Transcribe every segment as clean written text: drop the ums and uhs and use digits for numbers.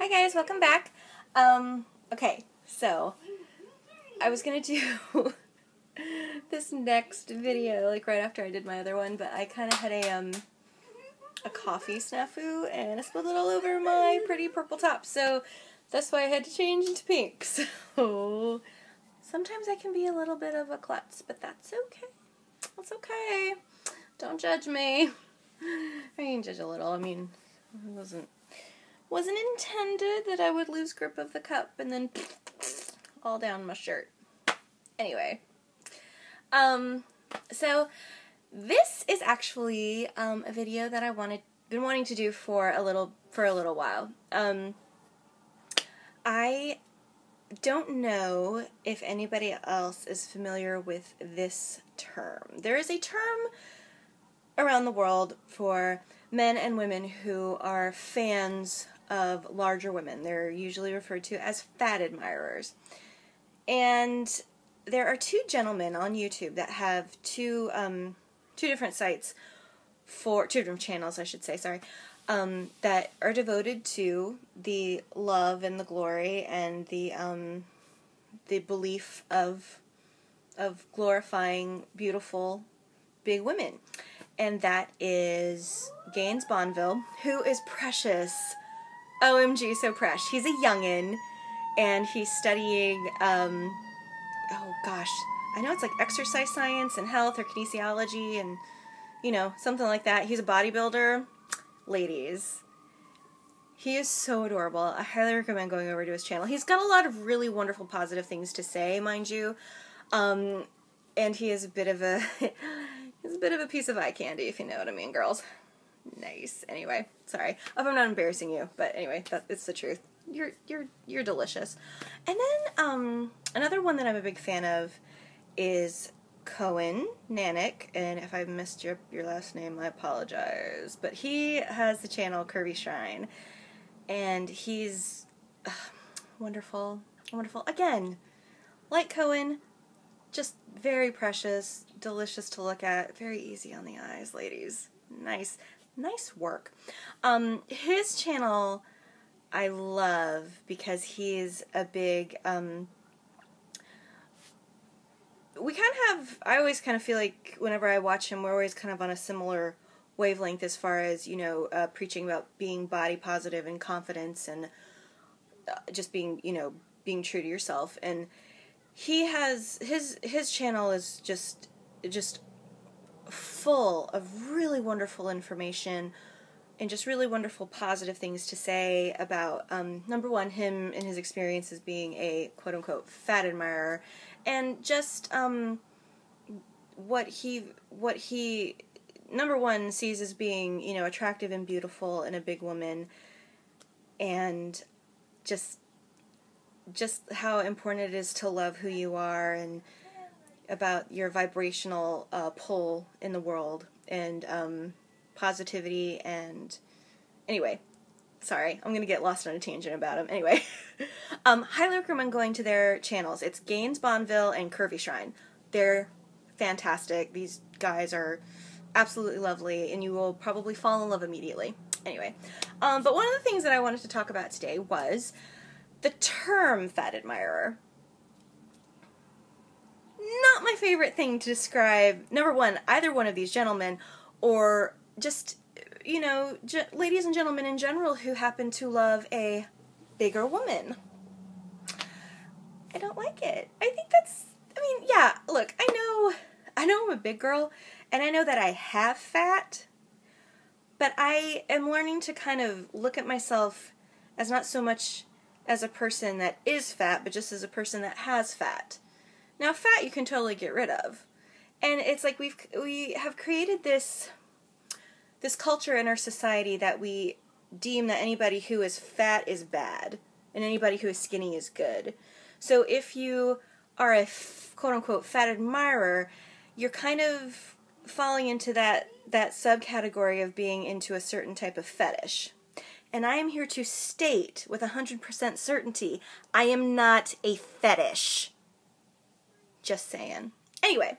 Hi guys, welcome back. Okay, so I was gonna do this next video like right after I did my other one, but I kind of had a coffee snafu and I spilled it all over my pretty purple top, so that's why I had to change into pink. So sometimes I can be a little bit of a klutz, but that's okay. That's okay. Don't judge me. I can judge a little. I mean, it wasn't intended that I would lose grip of the cup and then all down my shirt. Anyway, so this is actually a video that I been wanting to do for a little while. I don't know if anybody else is familiar with this term. There is a term around the world for men and women who are fans of larger women. They're usually referred to as fat admirers. And there are two gentlemen on YouTube that have two different sites two different channels, I should say, sorry, that are devoted to the love and the glory and the belief of glorifying beautiful big women. And that is Gainz Bonville, who is precious. OMG, so fresh. He's a youngin', and he's studying, oh gosh, I know it's like exercise science and health or kinesiology and, you know, something like that. He's a bodybuilder. Ladies, he is so adorable. I highly recommend going over to his channel. He's got a lot of really wonderful positive things to say, mind you, and he is a bit of a... He's a bit of a piece of eye candy, if you know what I mean, girls. Nice. Anyway, sorry. I hope I'm not embarrassing you, but anyway, it's the truth. You're delicious. And then another one that I'm a big fan of is Cohen Nagak, and if I missed your last name, I apologize. But he has the channel Curvy Shrine, and he's wonderful, wonderful. Again, like Cohen, just very precious, delicious to look at, very easy on the eyes, ladies. Nice work. His channel I love because he's a big, I always kind of feel like whenever I watch him, we're always kind of on a similar wavelength as far as, you know, preaching about being body positive and confidence and just being, you know, being true to yourself. And he has, his channel is just full of really wonderful information and just really wonderful positive things to say about, number one, him and his experience as being a quote-unquote fat admirer, and just what he number one sees as being, you know, attractive and beautiful in a big woman, and just how important it is to love who you are and about your vibrational pull in the world and positivity. And anyway, sorry, I'm going to get lost on a tangent about him. Anyway, highly recommend going to their channels. It's Gainz Bonville and Curvy Shrine. They're fantastic. These guys are absolutely lovely, and you will probably fall in love immediately. Anyway, but one of the things that I wanted to talk about today was the term fat admirer. Not my favorite thing to describe, number one, either one of these gentlemen, or just, you know, ladies and gentlemen in general who happen to love a bigger woman. I don't like it. I think that's, I mean, yeah, look, I know I'm a big girl, and I know that I have fat, but I am learning to kind of look at myself as not so much as a person that is fat, but just as a person that has fat. Now, fat you can totally get rid of. And it's like we have created this culture in our society that we deem that anybody who is fat is bad, and anybody who is skinny is good. So if you are a quote-unquote fat admirer, you're kind of falling into that subcategory of being into a certain type of fetish. And I am here to state with 100% certainty, I am not a fetish. Just saying. Anyway,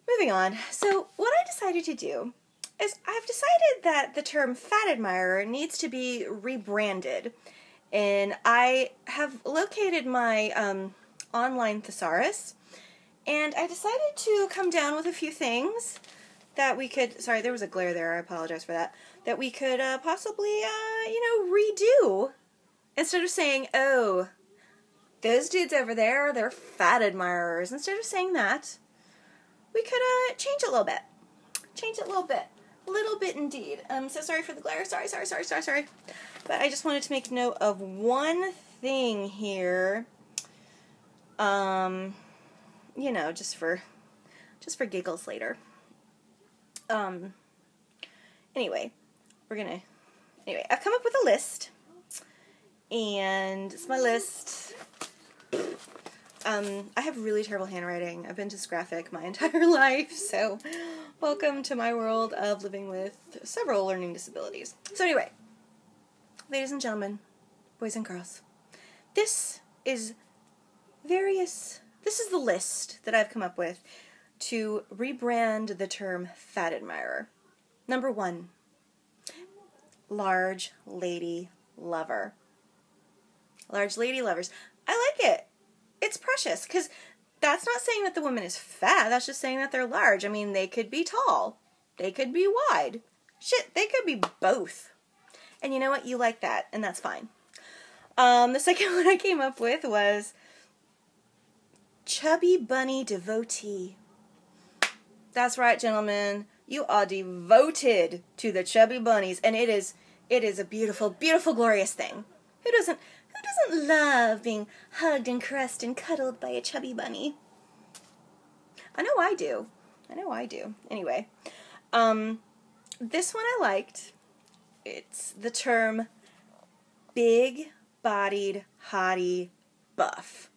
moving on. So what I decided to do is I've decided that the term fat admirer needs to be rebranded. And I have located my online thesaurus, and I decided to come down with a few things that we could, sorry, there was a glare there, I apologize for that, that we could possibly, redo. Instead of saying, oh, those dudes over there, they're fat admirers. Instead of saying that, we could change it a little bit. Change it a little bit. A little bit indeed. So sorry for the glare. Sorry. But I just wanted to make note of one thing here. Just for giggles later. Anyway, I've come up with a list. And it's my list. I have really terrible handwriting. I've been dysgraphic my entire life, so welcome to my world of living with several learning disabilities. So anyway, ladies and gentlemen, boys and girls, this is the list that I've come up with to rebrand the term fat admirer. Number 1, large lady lover. Large lady lovers. I like it. It's precious, because that's not saying that the woman is fat, that's just saying that they're large. I mean, they could be tall. They could be wide. Shit, they could be both. And you know what? You like that, and that's fine. The second one I came up with was chubby bunny devotee. That's right, gentlemen. You are devoted to the chubby bunnies, and it is a beautiful, beautiful, glorious thing. Who doesn't love being hugged and caressed and cuddled by a chubby bunny? I know I do. Anyway, this one I liked. It's the term big-bodied hottie buff,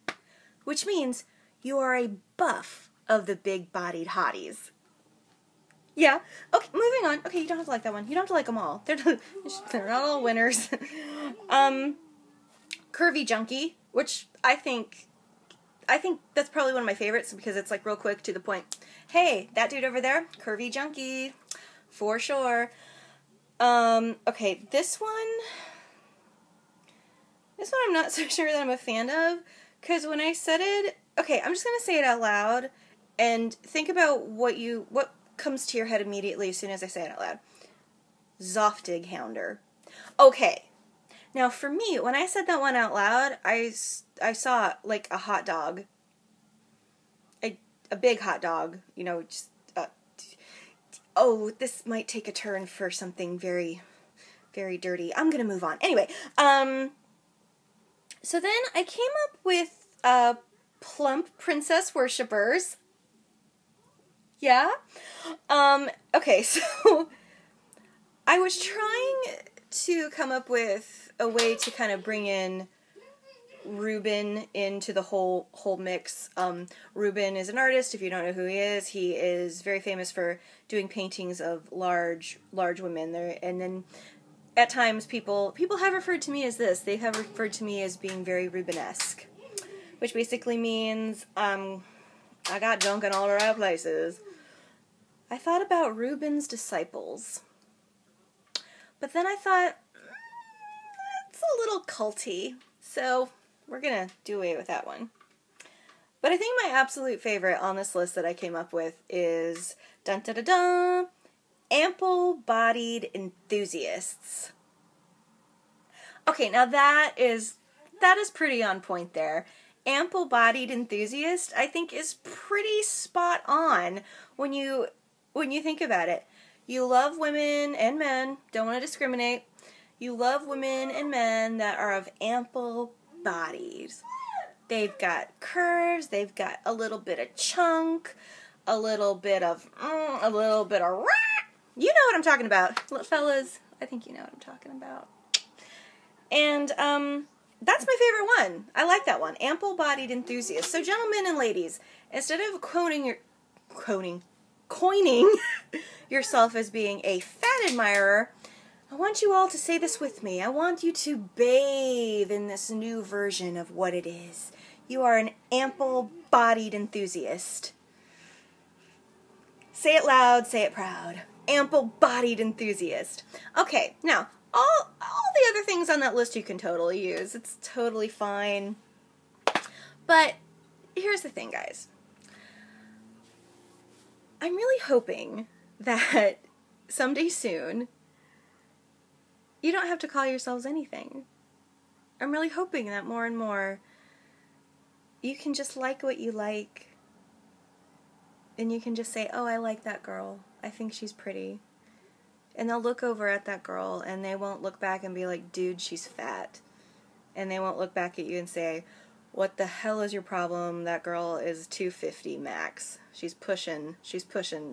which means you are a buff of the big-bodied hotties. Yeah. Okay, moving on. Okay, you don't have to like that one. You don't have to like them all. They're not all winners. Curvy junkie, which I think that's probably one of my favorites because it's like real quick to the point. Hey, that dude over there, curvy junkie, for sure. Okay, this one I'm not so sure that I'm a fan of, because when I said it, okay, I'm just gonna say it out loud and think about what comes to your head immediately as soon as I say it out loud. Zoftig hounder. Okay. Now, for me, when I said that one out loud, I saw, like, a hot dog. A big hot dog, just, this might take a turn for something very, very dirty. I'm gonna move on. Anyway, so then I came up with, plump princess worshippers. Yeah? Okay, so I was trying to come up with a way to kind of bring in Reuben into the whole mix. Reuben is an artist. If you don't know who he is very famous for doing paintings of large women. And then at times people have referred to me as this. They have referred to me as being very Reuben-esque, which basically means I got junk in all the right places. I thought about Reuben's disciples, but then I thought, it's a little culty, so we're gonna do away with that one. But I think my absolute favorite on this list that I came up with is, dun-dun-dun-dun, ample-bodied enthusiasts. Okay, now that is pretty on point there. Ample-bodied enthusiast, I think, is pretty spot on when you think about it. You love women and men, don't want to discriminate. You love women and men that are of ample bodies. They've got curves, they've got a little bit of chunk, a little bit of rah. You know what I'm talking about. Fellas, I think you know what I'm talking about. And, that's my favorite one. I like that one. Ample-bodied enthusiast. So gentlemen and ladies, instead of coining yourself as being a fat admirer, I want you all to say this with me. I want you to bathe in this new version of what it is. You are an ample-bodied enthusiast. Say it loud, say it proud. ample-bodied enthusiast. Okay, now, all the other things on that list you can totally use. It's totally fine. But here's the thing, guys. I'm really hoping that someday soon you don't have to call yourselves anything. I'm really hoping that more and more you can just like what you like, and you can just say, oh, I like that girl. I think she's pretty. And they'll look over at that girl, and they won't look back and be like, dude, she's fat. And they won't look back at you and say, what the hell is your problem? That girl is 250 max. She's pushing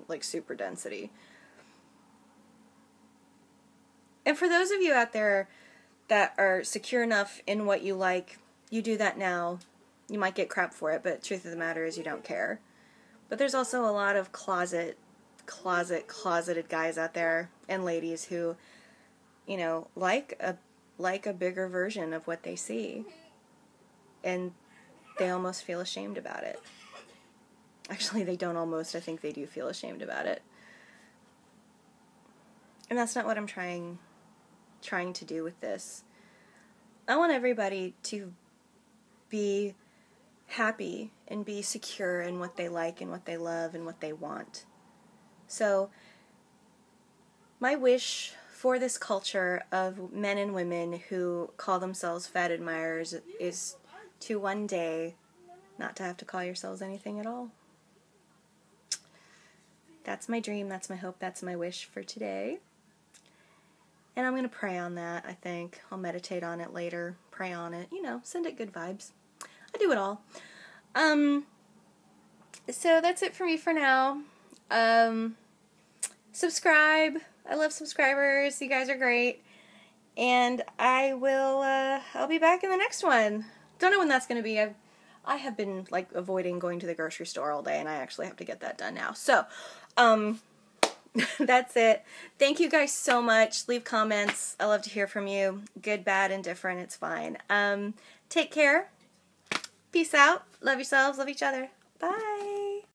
like super density. And for those of you out there that are secure enough in what you like, you do that now. You might get crap for it, but truth of the matter is you don't care. But there's also a lot of closeted guys out there and ladies who, you know, like a bigger version of what they see. And they almost feel ashamed about it. Actually, they don't almost. I think they do feel ashamed about it. And that's not what I'm trying to do with this. I want everybody to be happy and be secure in what they like and what they love and what they want. So, my wish for this culture of men and women who call themselves fat admirers is to one day not to have to call yourselves anything at all. That's my dream, that's my hope, that's my wish for today. And I'm going to pray on that, I think. I'll meditate on it later, pray on it, you know, send it good vibes. I do it all. So that's it for me for now. Subscribe. I love subscribers. You guys are great. And I'll be back in the next one. Don't know when that's going to be. I have been, like, avoiding going to the grocery store all day, and I actually have to get that done now. So, that's it. Thank you guys so much. Leave comments. I love to hear from you. Good, bad, indifferent. It's fine. Take care. Peace out. Love yourselves. Love each other. Bye.